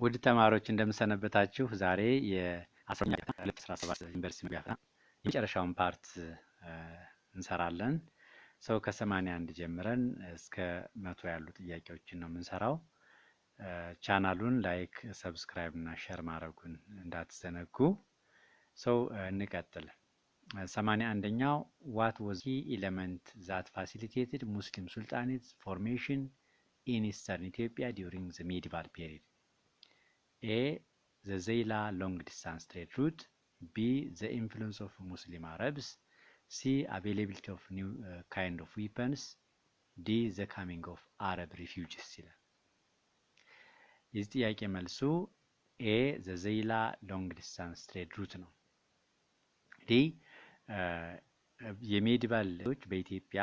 ውድ ተማሪዎች እንደምሰነበታችሁ። ዛሬ የ2017 ዩኒቨርሲቲ መግቢያ ፈተና የመጨረሻውን ፓርት እንሰራለን። ሰው ከ81 ጀምረን እስከ 100 ያሉ ጥያቄዎችን ነው የምንሰራው። ቻናሉን ላይክ፣ ሰብስክራይብ እና ሼር ማድረጉን እንዳትዘነጉ። ሰው እንቀጥል። 81ኛው ዋት ዋዝ ኪ ኤሌመንት ዛት ፋሲሊቴትድ ሙስሊም ሱልጣኔት ፎርሜሽን ኢን ኢስተርን ኢትዮጵያ ዲዩሪንግ ዘ ሜዲቫል ፔሪድ? A. The Zayla long distance trade route. B. The influence of Muslim Arabs. C. Availability of new kind of weapons. D. The coming of Arab refugees. የዚህ ጥያቄ መልሱ A. The Zayla long distance trade route ነው። እንግዲህ የሜዲቫሎች በኢትዮጵያ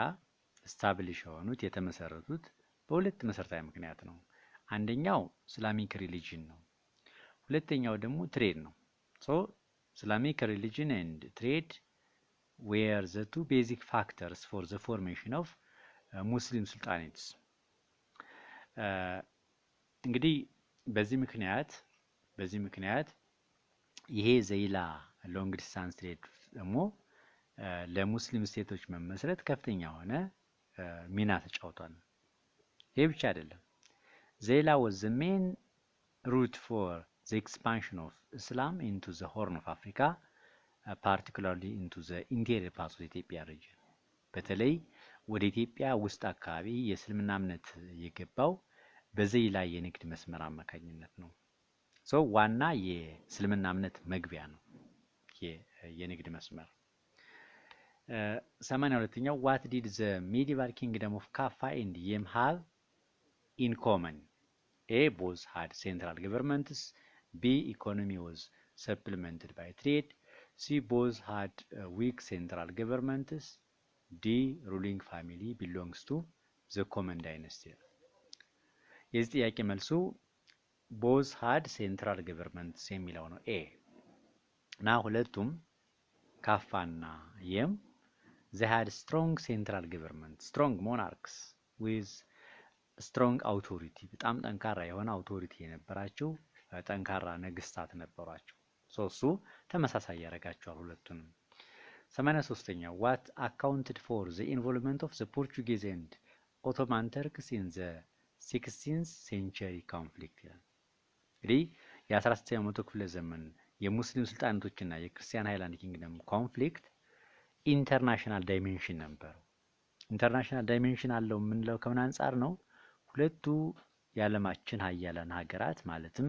ስታብሊሽ የሆኑት የተመሰረቱት በሁለት መሰረታዊ ምክንያት ነው። አንደኛው ኢስላሚክ ሪሊጅን ነው። ሁለተኛው ደግሞ ትሬድ ነው። ሶ ኢስላሚክ ሪሊጅን ኤንድ ትሬድ ዌር ዘ ቱ ቤዚክ ፋክተርስ ፎር ዘ ፎርሜሽን ኦፍ ሙስሊም ሱልጣኔትስ። እንግዲህ በዚህ ምክንያት ይሄ ዘይላ ሎንግ ዲስታንስ ትሬድ ደግሞ ለሙስሊም ስቴቶች መመስረት ከፍተኛ የሆነ ሚና ተጫውቷል። ይሄ ብቻ አይደለም። ዘይላ was the main route for the expansion of Islam into the Horn of Africa, particularly into the interior parts of Ethiopia region. በተለይ ወደ ኢትዮጵያ ውስጥ አካባቢ የእስልምና እምነት የገባው በዘይላ የንግድ መስመር አማካኝነት ነው። ሶ ዋና የእስልምና እምነት መግቢያ ነው የንግድ መስመር። 82ኛው what did the medieval kingdom of Kaffa and Yem have in common? A. Both had central governments. B. Economy was supplemented by trade. C. Both had weak central governments. D. Ruling family belongs to the common dynasty. የዚህ ጥያቄ መልሱ both had central governments የሚለው ነው A። እና ሁለቱም ካፋና የም they had strong central government, strong monarchs with ስትሮንግ አውቶሪቲ፣ በጣም ጠንካራ የሆነ አውቶሪቲ የነበራቸው ጠንካራ ነገስታት ነበሯቸው። እሱ ተመሳሳይ ያደርጋቸዋል ሁለቱንም። 83ኛው what accounted for the involvement of the Portuguese and Ottoman Turks in the 16th century conflict? እንግዲህ የ16ኛው መቶ ክፍለ ዘመን የሙስሊም ሱልጣናቶችና የክርስቲያን ሃይላንድ ኪንግደም ኮንፍሊክት ኢንተርናሽናል ዳይሜንሽን ነበረው። ኢንተርናሽናል ዳይሜንሽን አለው የምንለው ከምን አንጻር ነው? ሁለቱ የዓለማችን ሀያላን ሀገራት ማለትም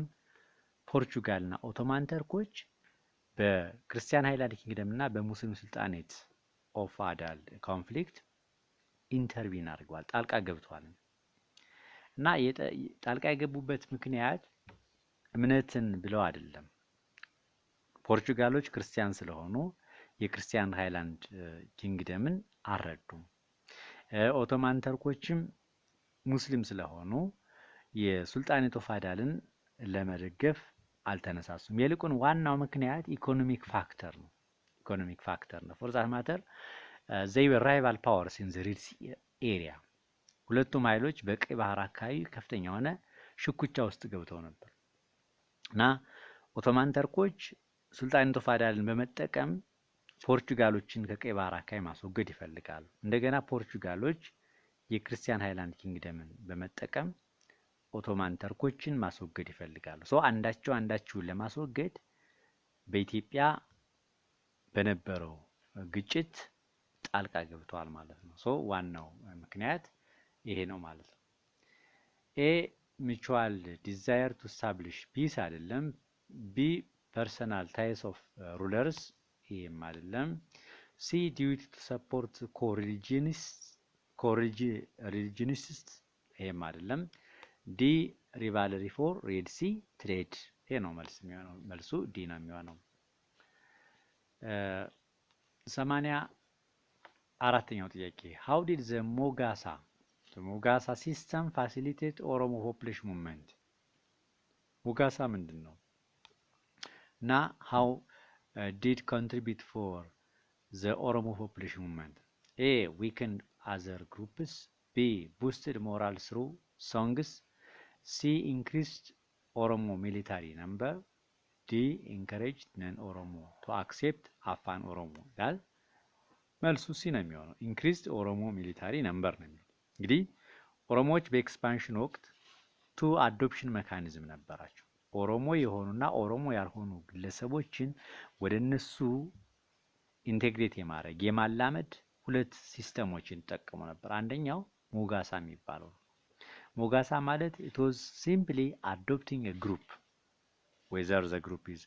ፖርቹጋል እና ኦቶማን ተርኮች በክርስቲያን ሃይላንድ ኪንግደም እና በሙስሊም ሱልጣኔት ኦፍ አዳል ኮንፍሊክት ኢንተርቪን አድርገዋል፣ ጣልቃ ገብተዋል። እና ጣልቃ የገቡበት ምክንያት እምነትን ብለው አይደለም። ፖርቹጋሎች ክርስቲያን ስለሆኑ የክርስቲያን ሃይላንድ ኪንግደምን አልረዱም። ኦቶማን ተርኮችም ሙስሊም ስለሆኑ የሱልጣኔት ኦፍ አዳልን ለመደገፍ አልተነሳሱም። ይልቁን ዋናው ምክንያት ኢኮኖሚክ ፋክተር ነው። ፎር ዛት ማተር they were rival powers in the Red Sea area። ሁለቱም ኃይሎች በቀይ ባህር አካባቢ ከፍተኛ የሆነ ሽኩቻ ውስጥ ገብተው ነበር እና ኦቶማን ተርኮች ሱልጣኔት ኦፍ አዳልን በመጠቀም ፖርቹጋሎችን ከቀይ ባህር አካባቢ ማስወገድ ይፈልጋሉ። እንደገና ፖርቹጋሎች የክርስቲያን ሃይላንድ ኪንግደምን በመጠቀም ኦቶማን ተርኮችን ማስወገድ ይፈልጋሉ። አንዳቸውን ለማስወገድ በኢትዮጵያ በነበረው ግጭት ጣልቃ ገብተዋል ማለት ነው። ዋናው ምክንያት ይሄ ነው ማለት ነው። ኤ ሚቹዋል ዲዛየር ቱ ስታብሊሽ ፒስ አይደለም። ቢ ፐርሰናል ታይስ ኦፍ ሩለርስ ይሄም አይደለም። ሲ ዲዩቲ ቱ ሰፖርት ኮሪጂኒስት ይሄም አይደለም። ዲ ሪቫልሪ ፎር ሬድ ሲ ትሬድ ይሄ ነው መልስ የሚሆነው። መልሱ ዲ ነው የሚሆነው። 84ኛው ጥያቄ how did the Mogasa system facilitate ኦሮሞ population movement? ሞጋሳ ምንድን ነው እና how did contribute for the Oromo population movement? A. weakened other groups. B. boosted morale through songs. C. increased Oromo military number. D. Encouraged non-Oromo to accept Afan Oromo ይላል። መልሱ ሲ ነው የሚሆነው። ኢንክሪዝድ ኦሮሞ ሚሊታሪ ነምበር ነው የሚለው። እንግዲህ ኦሮሞዎች በኤክስፓንሽን ወቅት ቱ አዶፕሽን መካኒዝም ነበራቸው። ኦሮሞ የሆኑና ኦሮሞ ያልሆኑ ግለሰቦችን ወደ እነሱ ኢንቴግሬት የማድረግ የማላመድ ሁለት ሲስተሞችን ይጠቀሙ ነበር። አንደኛው ሞጋሳ የሚባለው ነው። ሞጋሳ ማለት it was simply adopting a group whether the group is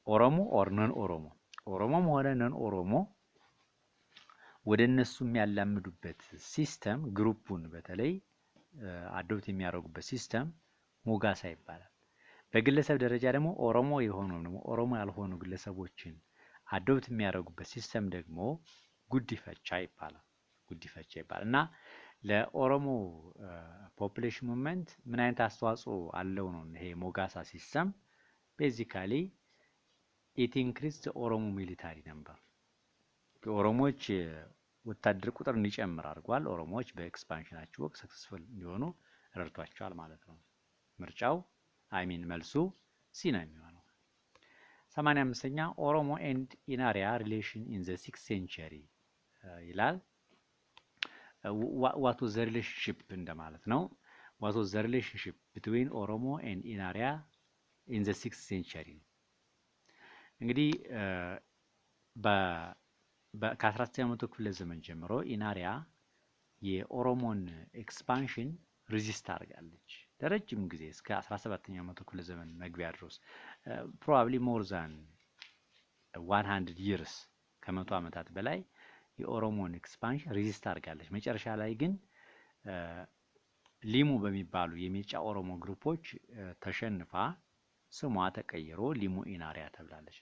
ኦሮሞ or non ኦሮሞ ኦሮሞም ሆነ ነን ኦሮሞ ወደ እነሱ የሚያላምዱበት ሲስተም ግሩፑን በተለይ አዶፕት የሚያደርጉበት ሲስተም ሞጋሳ ይባላል። በግለሰብ ደረጃ ደግሞ ኦሮሞ የሆኑ ደግሞ ኦሮሞ ያልሆኑ ግለሰቦችን አዶፕት የሚያደርጉበት ሲስተም ደግሞ ጉዲፈቻ ይባላል። ጉዲፈቻ ይባላል እና ለኦሮሞ ፖፑሌሽን ሙቭመንት ምን አይነት አስተዋጽኦ አለው ነው ይሄ ሞጋሳ ሲስተም። ቤዚካሊ ኢት ኢንክሪዝድ ኦሮሞ ሚሊታሪ ነምበር ኦሮሞዎች ወታደር ቁጥር እንዲጨምር አድርጓል። ኦሮሞዎች በኤክስፓንሽናቸው ወቅት ሰክሰስፉል እንዲሆኑ ረድቷቸዋል ማለት ነው። ምርጫው መልሱ ሲ ነው የሚሆነው። 85ኛ ኦሮሞ ኤንድ ኢናሪያ ሪሌሽን ኢን ዘ 6th ሴንቸሪ ይላል። what was the relationship እንደማለት ነው። what was the relationship between ኦሮሞ and ኢናሪያ in the 6th century እንግዲህ ከ19ኛው መቶ ክፍለ ዘመን ጀምሮ ኢናሪያ የኦሮሞን ኤክስፓንሽን ሪዚስት አድርጋለች ለረጅም ጊዜ እስከ 17ኛው መቶ ክፍለ ዘመን መግቢያ ድረስ ፕሮባብሊ ሞር ዛን 100 years ከመቶ ዓመታት በላይ የኦሮሞን ኤክስፓንሽን ሪዚስት አድርጋለች። መጨረሻ ላይ ግን ሊሙ በሚባሉ የሚጫ ኦሮሞ ግሩፖች ተሸንፋ ስሟ ተቀይሮ ሊሙ ኢናሪያ ተብላለች።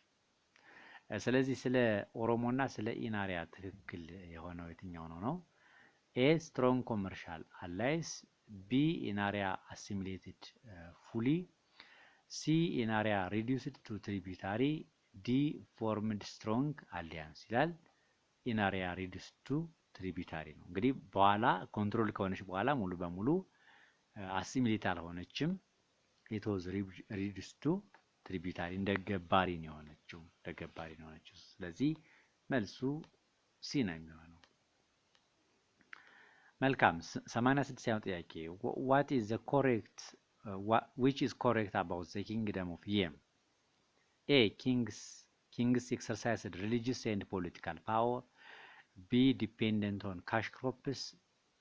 ስለዚህ ስለ ኦሮሞና ስለ ኢናሪያ ትክክል የሆነው የትኛው ነው? ኤ ስትሮንግ ኮመርሻል አላይንስ፣ ቢ ኢናሪያ አሲሚሌትድ ፉሊ፣ ሲ ኢናሪያ ሪዲዩስድ ቱ ትሪቢዩታሪ፣ ዲ ፎርምድ ስትሮንግ አሊያንስ ይላል። ኢናሪያ ሪዲዩስድ ቱ ትሪቢዩታሪ ነው። እንግዲህ በኋላ ኮንትሮል ከሆነች በኋላ ሙሉ በሙሉ አሲሚሌት አልሆነችም። ኢት ዋዝ ሪዲዩስድ ቱ ትሪቢዩታሪ እንደገባሪ ነው የሆነችው። ስለዚህ መልሱ ሲ ነው የሚሆነው። መልካም 86ኛው ጥያቄ what is the correct which is correct about the kingdom of Yem? A kings exercised religious and political power, B dependent on cash crops,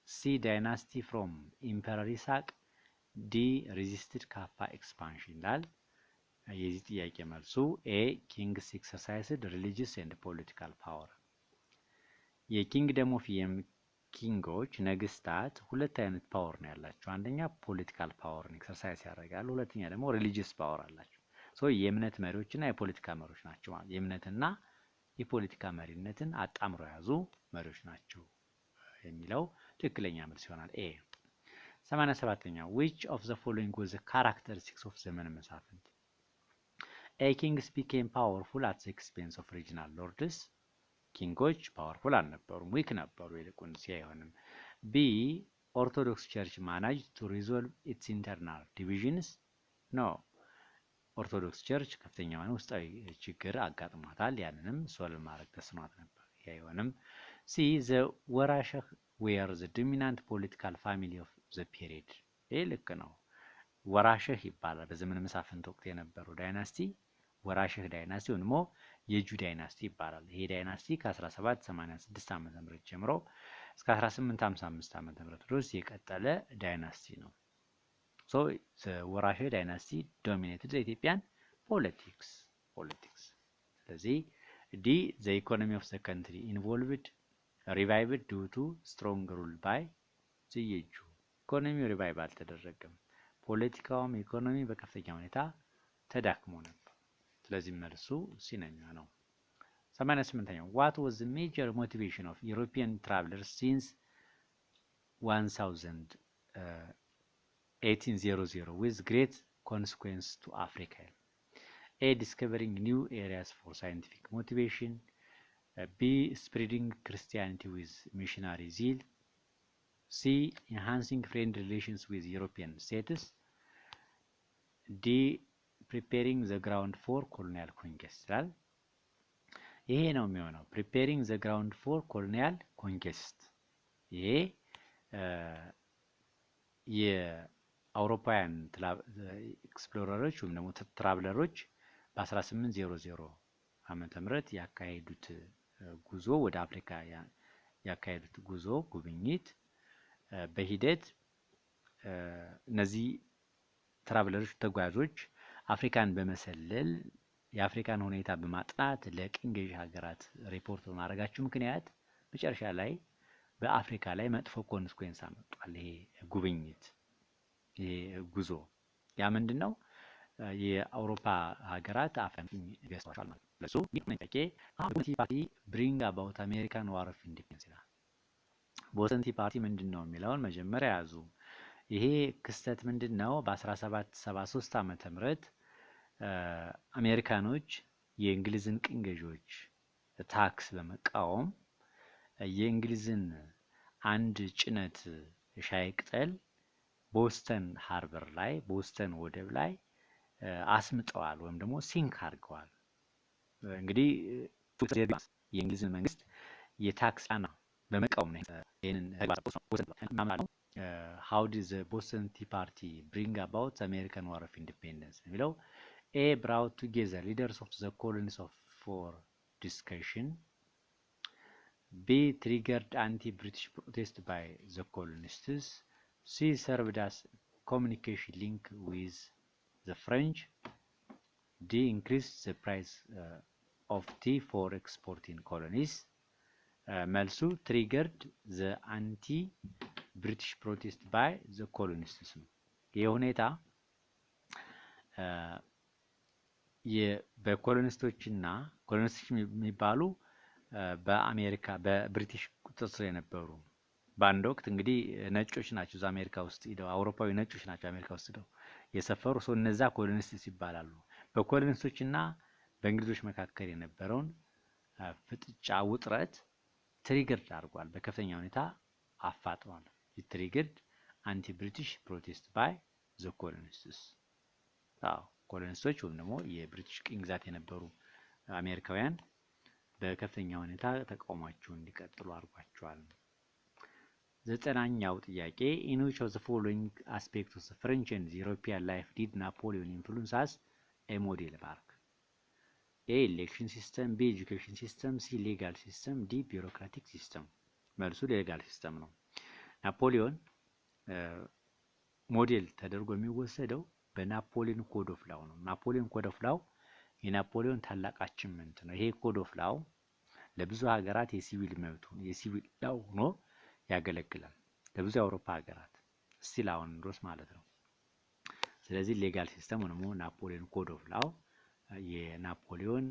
C dynasty from Emperor Isaac, D resisted Kaffa expansion ይላል። የዚህ ጥያቄ መልሱ ኤ ኪንግስ ኤክሰርሳይዝድ ሪሊጂየስ ኤንድ ፖለቲካል ፓወር። የኪንግደም ኦፍ የም ኪንጎች ነገስታት ሁለት አይነት ፓወር ነው ያላቸው። አንደኛ ፖለቲካል ፓወርን ኤክሰርሳይዝ ያደርጋሉ፣ ሁለተኛ ደግሞ ሪሊጂየስ ፓወር አላቸው። የእምነት መሪዎችና የፖለቲካ መሪዎች ናቸው ማለት የእምነትና የፖለቲካ መሪነትን አጣምረው የያዙ መሪዎች ናቸው የሚለው ትክክለኛ መልስ ይሆናል ኤ። 87ኛው which of the following was the characteristics of ዘመነ መሳፍንት? A kings became powerful at the expense of regional lords. ኪንጎች ፓወርፉል አልነበሩም፣ ዊክ ነበሩ ይልቁንስ አይሆንም። ቢ ኦርቶዶክስ ቸርች managed to resolve its internal divisions. no ኦርቶዶክስ ቸርች ከፍተኛ የሆነ ውስጣዊ ችግር አጋጥሟታል፣ ያንንም ሶልቭ ማድረግ ተስኗት ነበር፣ ይሄ አይሆንም። ሲ the ወራሸህ were the dominant political family of the period. ይሄ ልክ ነው። ወራሸህ ይባላል በዘመነ መሳፍንት ወቅት የነበረው ዳይናስቲ ወራሸህ ዳይናስቲ ወይም የጁ ዳይናስቲ ይባላል። ይሄ ዳይናስቲ ከ1786 ዓመተ ምህረት ጀምሮ እስከ 1855 ዓመተ ምህረት ድረስ የቀጠለ ዳይናስቲ ነው። ወራሸህ ዳይናስቲ ዶሚኔትድ ኢትዮጵያን ፖለቲክስ። ስለዚህ ዲ the economy of the country involved revived due to strong rule by the የጁ ኢኮኖሚው ሪቫይቭ አልተደረገም፣ ፖለቲካውም ኢኮኖሚ በከፍተኛ ሁኔታ ተዳክሞ ነበር። ስለዚህ መልሱ ሲ ነው የሚሆነው። 88ኛው what was the major motivation of European travelers since 1800 with great consequence to Africa? A discovering new areas for scientific motivation, B spreading Christianity with missionary zeal, C enhancing friendly relations with European states, ዲ ፕሪፔሪንግ ዘ ግራውንድ ፎር ኮሎኒያል ኮንኬስት ይላል። ይሄ ነው የሚሆነው ፕሪፔሪንግ ዘ ግራውንድ ፎር ኮሎኒያል ኮንኬስት። ይሄ የአውሮፓውያን ኤክስፕሎረሮች ወይም ደግሞ ትራቭለሮች በ1800 ዓመተ ምህረት ያካሄዱት ጉዞ ወደ አፍሪካ ያካሄዱት ጉዞ ጉብኝት በሂደት እነዚህ ትራቭለሮች ተጓዦች አፍሪካን በመሰለል የአፍሪካን ሁኔታ በማጥናት ለቅኝ ገዢ ሀገራት ሪፖርት በማድረጋቸው ምክንያት መጨረሻ ላይ በአፍሪካ ላይ መጥፎ ኮንስኩዌንስ አመጣል። ይሄ ጉብኝት ይሄ ጉዞ ያ ምንድነው? የአውሮፓ ሀገራት አፍሪካን ገዝተዋል ማለት ነው። ለሱ ጥያቄ ቦሰንቲ ፓርቲ ብሪንግ አባውት አሜሪካን ዋር ኦፍ ኢንዲፔንደንስ ይላል። ቦሰንቲ ፓርቲ ምንድነው የሚለውን መጀመሪያ ያዙ። ይሄ ክስተት ምንድነው? በ1773 ዓመተ ምህረት አሜሪካኖች የእንግሊዝን ቅኝ ገዢዎች ታክስ በመቃወም የእንግሊዝን አንድ ጭነት ሻይ ቅጠል ቦስተን ሃርበር ላይ ቦስተን ወደብ ላይ አስምጠዋል ወይም ደግሞ ሲንክ አድርገዋል። እንግዲህ የእንግሊዝን መንግስት የታክስ ጫና በመቃወም ነው ይሄንን ተግባር how did the Boston Tea Party bring about American War of Independence? የሚለው A brought together leaders of the colonies for discussion. B triggered anti-British protest by the colonists. C served as communication link with the French. D increased the price of tea for exporting colonies. መልሱ triggered the anti-British protest by the colonists ነው። ይህ ሁኔታ በኮሎኒስቶችና ኮሎኒስቶች የሚባሉ በአሜሪካ በብሪቲሽ ቁጥጥር ስር የነበሩ በአንድ ወቅት እንግዲህ ነጮች ናቸው እዛ አሜሪካ ውስጥ ሄደው አውሮፓዊ ነጮች ናቸው አሜሪካ ውስጥ ሄደው የሰፈሩ ሰው እነዛ ኮሎኒስቶች ይባላሉ። በኮሎኒስቶችና በእንግሊዞች መካከል የነበረውን ፍጥጫ ውጥረት ትሪገርድ አድርጓል። በከፍተኛ ሁኔታ አፋጥኗል። ትሪገርድ አንቲ ብሪቲሽ ፕሮቴስት ባይ ዘ ኮሎኒስትስ። ኮሎኒስቶች ወይም ደግሞ የብሪቲሽ ቅኝ ግዛት የነበሩ አሜሪካውያን በከፍተኛ ሁኔታ ተቃውሟቸውን እንዲቀጥሉ አድርጓቸዋል። ዘጠናኛው ጥያቄ in which of the following aspects of the French and European life did Napoleon influence as a model park? A election system, B education system, C legal system, D bureaucratic system. መልሱ ሌጋል ሲስተም ነው። ናፖሊዮን ሞዴል ተደርጎ የሚወሰደው በናፖሊዮን ኮድ ኦፍ ላው ነው። ናፖሊዮን ኮድ ኦፍ ላው የናፖሊዮን ታላቅ አቺቭመንት ነው። ይሄ ኮድ ኦፍ ላው ለብዙ ሀገራት የሲቪል መብት የሲቪል ላው ሆኖ ያገለግላል። ለብዙ የአውሮፓ ሀገራት ስቲል አሁን ድረስ ማለት ነው። ስለዚህ ሌጋል ሲስተም ነው ደግሞ ናፖሊዮን ኮድ ኦፍ ላው የናፖሊዮን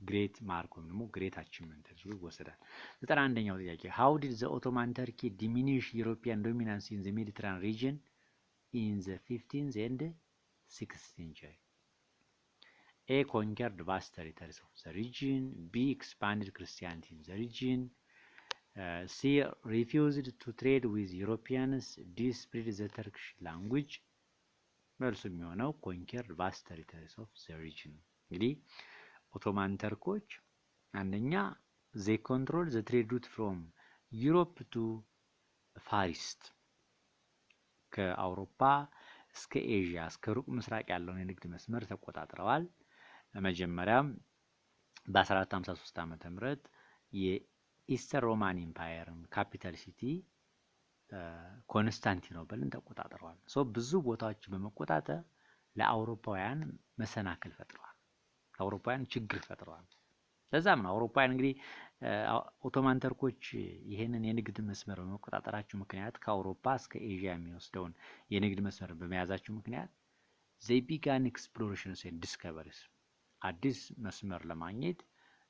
ግሬት ማርክ ወይም ደግሞ ግሬት አቺቭመንት ተብሎ ይወሰዳል። 91ኛው ጥያቄ how did the Ottoman Turkey diminish European dominance in the Mediterranean region in the 15th and 16th century? A conquered vast territories of the region, B expanded Christianity in the region, C refused to trade with Europeans, D spread the Turkish language. መልሱ የሚሆነው ኮንኬርድ ቫስት ቴሪቶሪስ ኦፍ ዘ ሪጅን። እንግዲህ ኦቶማን ተርኮች አንደኛ they control the trade route from Europe to Far East ከአውሮፓ እስከ ኤዥያ እስከ ሩቅ ምስራቅ ያለውን የንግድ መስመር ተቆጣጥረዋል። መጀመሪያም በ1453 ዓመተ ምህረት የኢስተር ሮማን ኢምፓየር ካፒታል ሲቲ ኮንስታንቲኖፕልን ተቆጣጥረዋል። ብዙ ቦታዎች በመቆጣጠር ለአውሮፓውያን መሰናክል ፈጥረዋል። ለአውሮፓውያን ችግር ፈጥረዋል። ለዛም ነው አውሮፓውያን እንግዲህ ኦቶማን ተርኮች ይሄንን የንግድ መስመር በመቆጣጠራቸው ምክንያት ከአውሮፓ እስከ ኤዥያ የሚወስደውን የንግድ መስመር በመያዛቸው ምክንያት they began explorations and discoveries አዲስ መስመር ለማግኘት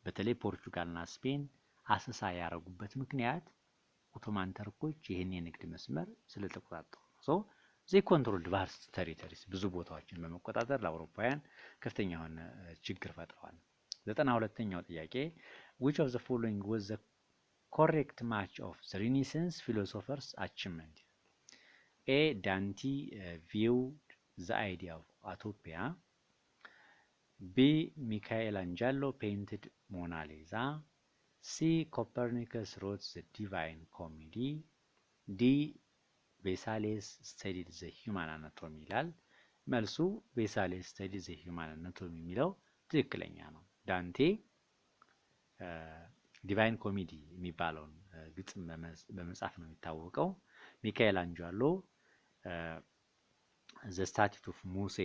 በተለይ ፖርቹጋልና ስፔን አሰሳ ያደረጉበት ምክንያት ኦቶማን ተርኮች ይሄን የንግድ መስመር ስለተቆጣጠሩ ነው። they controlled vast territories ብዙ ቦታዎችን በመቆጣጠር ለአውሮፓውያን ከፍተኛ የሆነ ችግር ፈጥረዋል። 92ኛው ጥያቄ which of the following was the correct match of the Renaissance philosophers achievement? A Dante viewed the idea of utopia. B. Michelangelo painted Mona Lisa. C. Copernicus wrote the Divine Comedy. D. Vesalius studied the human anatomy ይላል። መልሱ ቬሳሊየስ studied the human anatomy የሚለው ትክክለኛ ነው። ዳንቴ ዲቫይን ኮሜዲ የሚባለውን ግጥም በመጻፍ ነው የሚታወቀው። ሚካኤል አንጃሎ ዘ ስታቹት ኦፍ ሙሴ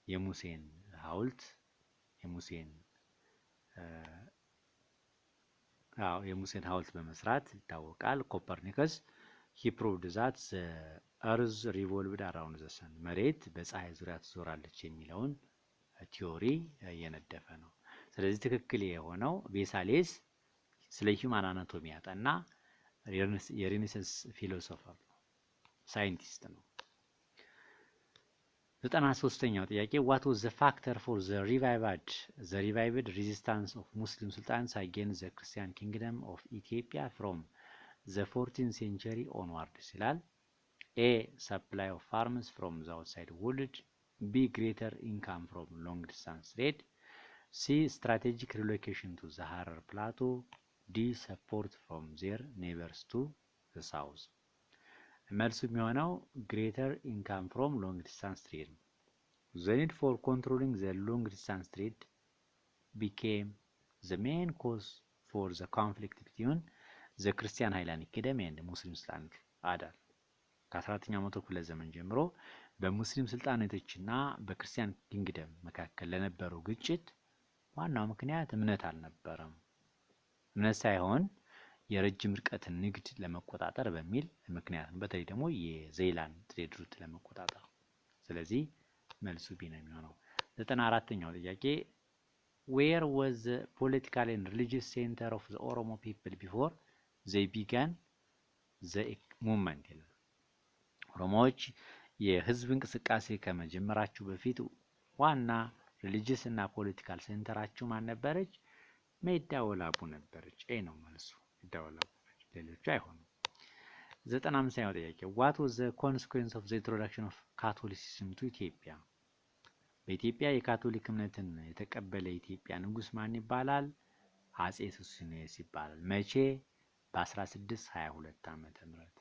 የሙሴን ሐውልት የሙሴን ሐውልት በመስራት ይታወቃል። ኮፐርኒከስ he proved that the earth revolved around the sun መሬት በፀሐይ ዙሪያ ትዞራለች የሚለውን ቲዮሪ የነደፈ ነው። ስለዚህ ትክክል የሆነው ቬሳሊየስ ስለ ሂውማን አናቶሚ ያጠና የሬኔሳንስ ፊሎሶፈር ነው፣ ሳይንቲስት ነው። 93ኛው ጥያቄ what was the factor for the revived resistance of Muslim sultans against the Christian kingdom of Ethiopia from the 14th century onwards ይላል። A. supply of farms from the outside world. B. greater income from long distance trade. C. strategic relocation to the Harar Plateau. D. support from their neighbors to the south. መልሱ የሚሆነው greater income from long distance trade. The need for controlling the long distance trade became the main cause for the conflict between the Christian Hellenic Kingdom and Muslim Islamic Adal. ከ14ኛው መቶ ክፍለ ዘመን ጀምሮ በሙስሊም ስልጣኔቶችና በክርስቲያን ኪንግደም መካከል ለነበረው ግጭት ዋናው ምክንያት እምነት አልነበረም። እምነት ሳይሆን የረጅም ርቀት ንግድ ለመቆጣጠር በሚል ምክንያት ነው። በተለይ ደግሞ የዘይላንድ ትሬድ ሩት ለመቆጣጠር። ስለዚህ መልሱ ቢ ነው የሚሆነው። 94ኛው ጥያቄ where was the political and religious center of the Oromo people before they began the movement ይላል። ኦሮሞዎች የህዝብ እንቅስቃሴ ከመጀመራቸው በፊት ዋና ሪሊጂየስ እና ፖለቲካል ሴንተራቸው ማን ነበረች? ሜዳ ወላቡ ነበረች። ኤ ነው መልሱ፣ ሜዳ ወላቡ ነች፣ ሌሎቹ አይሆኑም። 95ኛው ጥያቄ what was the consequence of the introduction of Catholicism to Ethiopia? በኢትዮጵያ የካቶሊክ እምነትን የተቀበለ የኢትዮጵያ ንጉስ ማን ይባላል? አጼ ሱስንዮስ ይባላል። መቼ? በ1622 ዓመተ ምህረት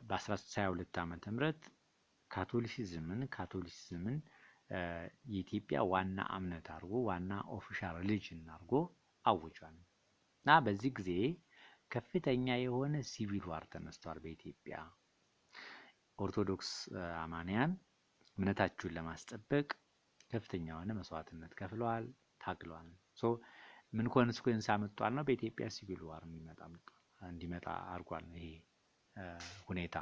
በ1622 ዓመተ ምህረት ካቶሊሲዝምን የኢትዮጵያ ዋና እምነት አድርጎ ዋና ኦፊሻል ሪሊጅን አድርጎ አውጇል። እና በዚህ ጊዜ ከፍተኛ የሆነ ሲቪል ዋር ተነስቷል በኢትዮጵያ። ኦርቶዶክስ አማንያን እምነታቸውን ለማስጠበቅ ከፍተኛ የሆነ መስዋዕትነት ከፍለዋል፣ ታግለዋል። ምን ኮንሲኩዌንስ አመጣል ነው? በኢትዮጵያ ሲቪል ዋር እንዲመጣ አድርጓል። ይሄ ሁኔታ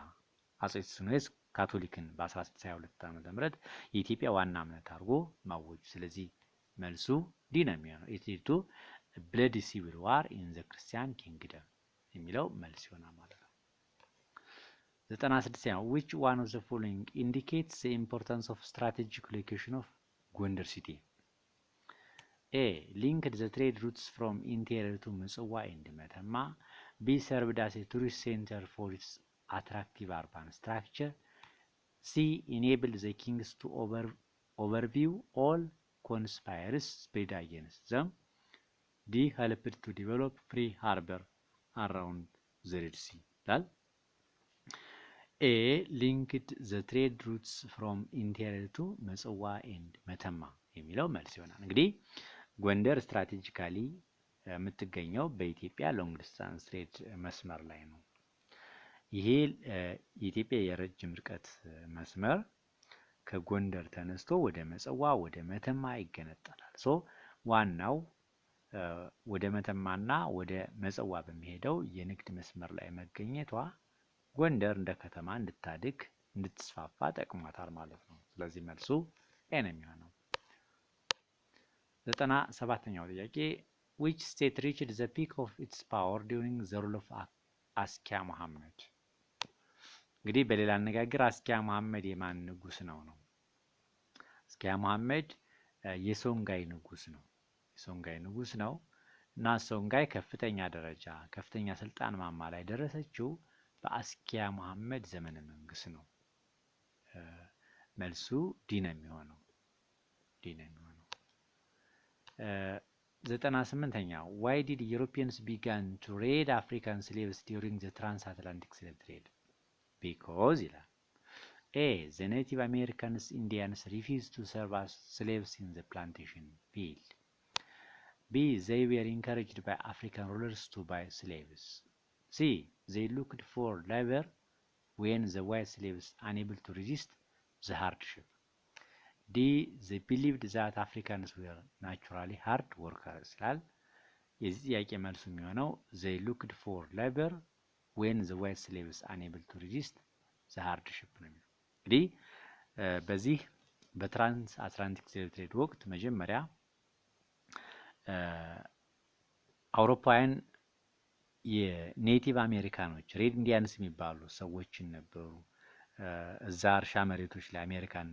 አጼ ሱስንዮስ ካቶሊክን በ1622 ዓመተ ምህረት የኢትዮጵያ ዋና እምነት አድርጎ ማወጁ። ስለዚህ መልሱ ዲ ነው የሚሆነው። ኢትዮጵያ ብለዲ ሲቪል ዋር ኢን ዘ ክርስቲያን ኪንግደም የሚለው መልስ ይሆናል ማለት ነው። 96ኛው which one of the following indicates the importance of strategic location of Gondar city? A. linked the trade routes from interior to Mitswa and Metemma. B. served as a tourist center for its attractive urban structure. C. enabled the kings to overview all conspirators spread against them. D. helped to develop free harbor around the Red Sea. A. linked the trade routes from interior to Mitswa and Metemma የሚለው መልስ ይሆናል። እንግዲህ ጎንደር ስትራቴጂካሊ የምትገኘው በኢትዮጵያ ሎንግ ዲስታንስ ትሬድ መስመር ላይ ነው። ይሄ የኢትዮጵያ የረጅም ርቀት መስመር ከጎንደር ተነስቶ ወደ መጽዋ ወደ መተማ ይገነጠላል። ዋናው ወደ መተማና ወደ መጽዋ በሚሄደው የንግድ መስመር ላይ መገኘቷ ጎንደር እንደ ከተማ እንድታድግ እንድትስፋፋ ጠቅሟታል ማለት ነው። ስለዚህ መልሱ ኤ ነው የሚሆነው። 97ኛው ጥያቄ which state reached the peak of its power during the rule of አስኪያ መሐመድ? እንግዲህ በሌላ አነጋገር አስኪያ መሐመድ የማን ንጉስ ነው? አስኪያ መሐመድ የሶንጋይ ንጉስ ነው። እና ሶንጋይ ከፍተኛ ደረጃ ከፍተኛ ስልጣን ማማ ላይ ደረሰችው በአስኪያ መሐመድ ዘመነ መንግስት ነው። መልሱ ዲ ነው የሚሆነው። 98ኛው why did Europeans began to raid African slaves during the transatlantic slave trade? Because ይላል A. The Native Americans Indians refused to serve as slaves in the plantation field. B. They were encouraged by African rulers to buy slaves. C. They looked for labor when the white slaves unable to resist the hardship. D. They believed that Africans were naturally hard workers ይላል። የዚህ ጥያቄ መልሱ የሚሆነው they looked for labor when the white slaves unable to resist the hardship ነው የሚለው። እንግዲህ በዚህ በትራንስ አትላንቲክ ስሌቭ ትሬድ ወቅት መጀመሪያ አውሮፓውያን የኔቲቭ አሜሪካኖች ሬድ ኢንዲያንስ የሚባሉ ሰዎችን ነበሩ እዛ እርሻ መሬቶች ላይ አሜሪካን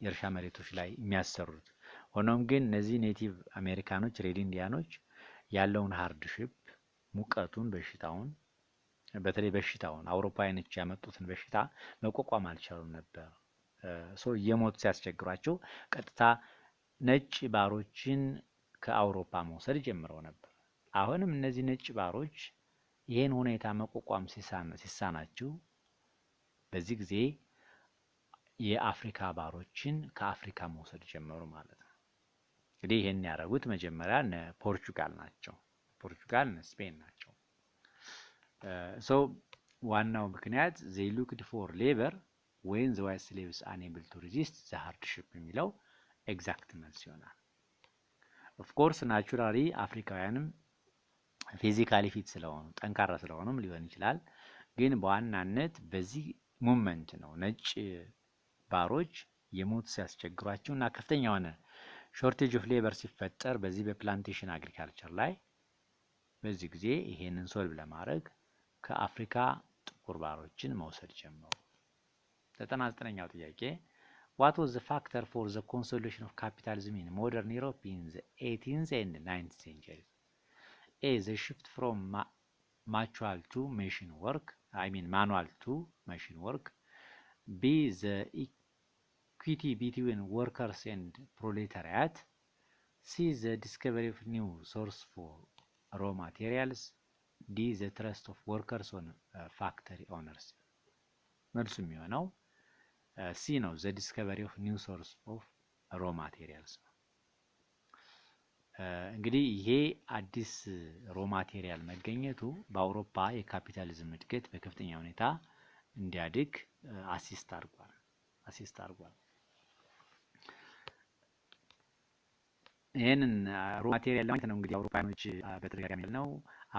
የእርሻ መሬቶች ላይ የሚያሰሩት። ሆኖም ግን እነዚህ ኔቲቭ አሜሪካኖች ሬድ ኢንዲያኖች ያለውን ሃርድሺፕ ሙቀቱን፣ በሽታውን በተለይ በሽታውን አውሮፓውያኖች ያመጡትን በሽታ መቋቋም አልቻሉም ነበር። እየሞቱ ሲያስቸግሯቸው ቀጥታ ነጭ ባሮችን ከአውሮፓ መውሰድ ጀምረው ነበር። አሁንም እነዚህ ነጭ ባሮች ይሄን ሁኔታ መቋቋም ሲሳናቸው በዚህ ጊዜ የአፍሪካ ባሮችን ከአፍሪካ መውሰድ ጀመሩ ማለት ነው። እንግዲህ ይሄን ያደረጉት መጀመሪያ እነ ፖርቹጋል ናቸው። ፖርቹጋል እነ ስፔን ናቸው። ዋናው ምክንያት they looked for labor when the white slaves unable to resist the hardship የሚለው ኤግዛክት መልስ ይሆናል። ኦፍ ኮርስ ናቹራሊ አፍሪካውያንም ፊዚካሊ ፊት ስለሆኑ ጠንካራ ስለሆኑም ሊሆን ይችላል። ግን በዋናነት በዚህ ሙቭመንት ነው ነጭ ባሮች የሞት ሲያስቸግሯቸው እና ከፍተኛ የሆነ ሾርቴጅ ኦፍ ሌበር ሲፈጠር በዚህ በፕላንቴሽን አግሪካልቸር ላይ በዚህ ጊዜ ይሄንን ሶልቭ ለማድረግ ከአፍሪካ ጥቁር ባሮችን መውሰድ ጀመሩ። 99ኛው ጥያቄ What was the factor for the consolidation of capitalism in modern Europe in the 18th and 19th centuries? A. The shift from manual to machine work. B. The equity between workers and proletariat. C. The discovery of new source for raw materials. D. The trust of workers on factory owners. መልሱ የሚሆነው ሲ ነው። ዘ ዲስከቨሪ ኦፍ ኒው ሶርስ ኦፍ ሮ ማቴሪያልስ ነው። እንግዲህ ይሄ አዲስ ሮ ማቴሪያል መገኘቱ በአውሮፓ የካፒታሊዝም እድገት በከፍተኛ ሁኔታ እንዲያድግ አሲስት አድርጓል። ይሄንን ሮ ማቴሪያል ለማግኘት ነው እንግዲህ አውሮፓውያኖች በተደጋጋሚ ነው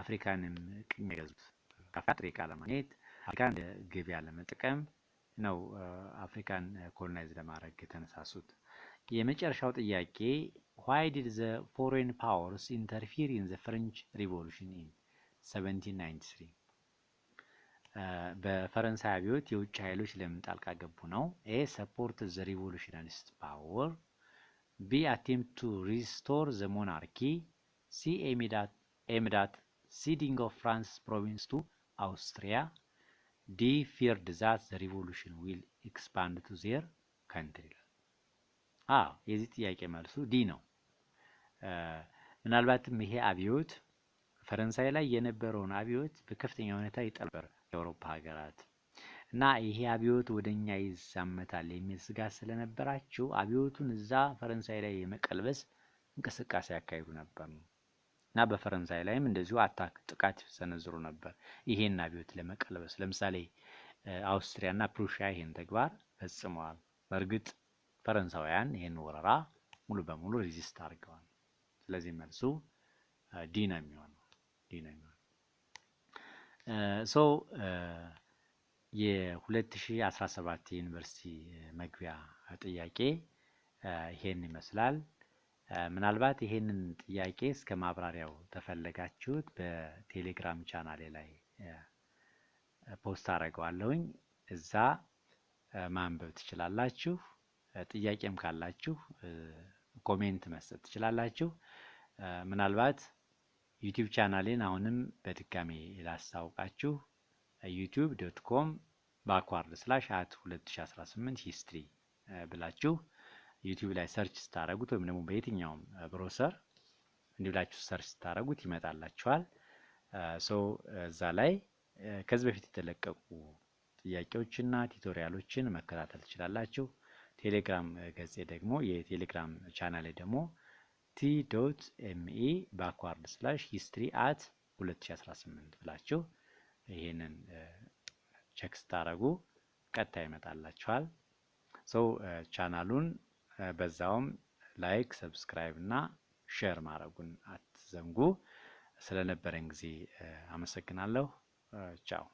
አፍሪካንም ቅኝ የገዙት። ጥሬ ዕቃ ለማግኘት አፍሪካን እንደ ገበያ ለመጠቀም ነው አፍሪካን ኮሎናይዝ ለማድረግ የተነሳሱት። የመጨረሻው ጥያቄ why did the foreign powers interfere in the French Revolution in 1793? በፈረንሳይ አብዮት የውጭ ኃይሎች ለምን ጣልቃ ገቡ ነው። A. support the revolutionist power. B. attempt to restore the monarchy. C. aimed at ceding of France's province to Austria. D. feared that the revolution will expand to their country. የዚህ ጥያቄ መልሱ ዲ ነው። ምናልባትም ይሄ አብዮት ፈረንሳይ ላይ የነበረውን አብዮት በከፍተኛ ሁኔታ ይጠልበር የአውሮፓ ሀገራት እና ይሄ አብዮት ወደኛ ይዛመታል የሚል ስጋት ስለነበራቸው አብዮቱን እዛ ፈረንሳይ ላይ የመቀልበስ እንቅስቃሴ ያካሂዱ ነበር እና በፈረንሳይ ላይም እንደዚሁ ጥቃት ሰነዝሩ ነበር ይሄን አብዮት ለመቀልበስ። ለምሳሌ አውስትሪያ እና ፕሩሺያ ይሄን ተግባር ፈጽመዋል። በእርግጥ ፈረንሳውያን ይሄን ወረራ ሙሉ በሙሉ ሬዚስት አድርገዋል። ስለዚህ መልሱ ዲ ነው የሚሆነው። የ2017 ዩኒቨርሲቲ መግቢያ ጥያቄ ይሄን ይመስላል። ምናልባት ይሄንን ጥያቄ እስከ ማብራሪያው ተፈለጋችሁት በቴሌግራም ቻናሌ ላይ ፖስት አደርገዋለሁኝ። እዛ ማንበብ ትችላላችሁ። ጥያቄም ካላችሁ ኮሜንት መስጠት ትችላላችሁ። ምናልባት ዩቲዩብ ቻናሌን አሁንም በድጋሚ ላስታውቃችሁ youtube.com/@2018 history ብላችሁ ዩቲዩብ ላይ ሰርች ስታደርጉት ወይም ደግሞ በየትኛውም ብሮሰር እንዲህ ብላችሁ ሰርች ስታደርጉት ይመጣላችኋል። እዛ ላይ ከዚህ በፊት የተለቀቁ ጥያቄዎችና ቲዩቶሪያሎችን መከታተል ትችላላችሁ። ቴሌግራም ገጼ ደግሞ የቴሌግራም ቻናሌ ደግሞ t.me/history@2018 ብላችሁ ይሄንን ቼክ ስታደርጉ ቀጥታ ይመጣላችኋል። ቻናሉን በዛውም ላይክ፣ ሰብስክራይብ እና ሼር ማድረጉን አትዘንጉ። ስለነበረን ጊዜ አመሰግናለሁ። ቻው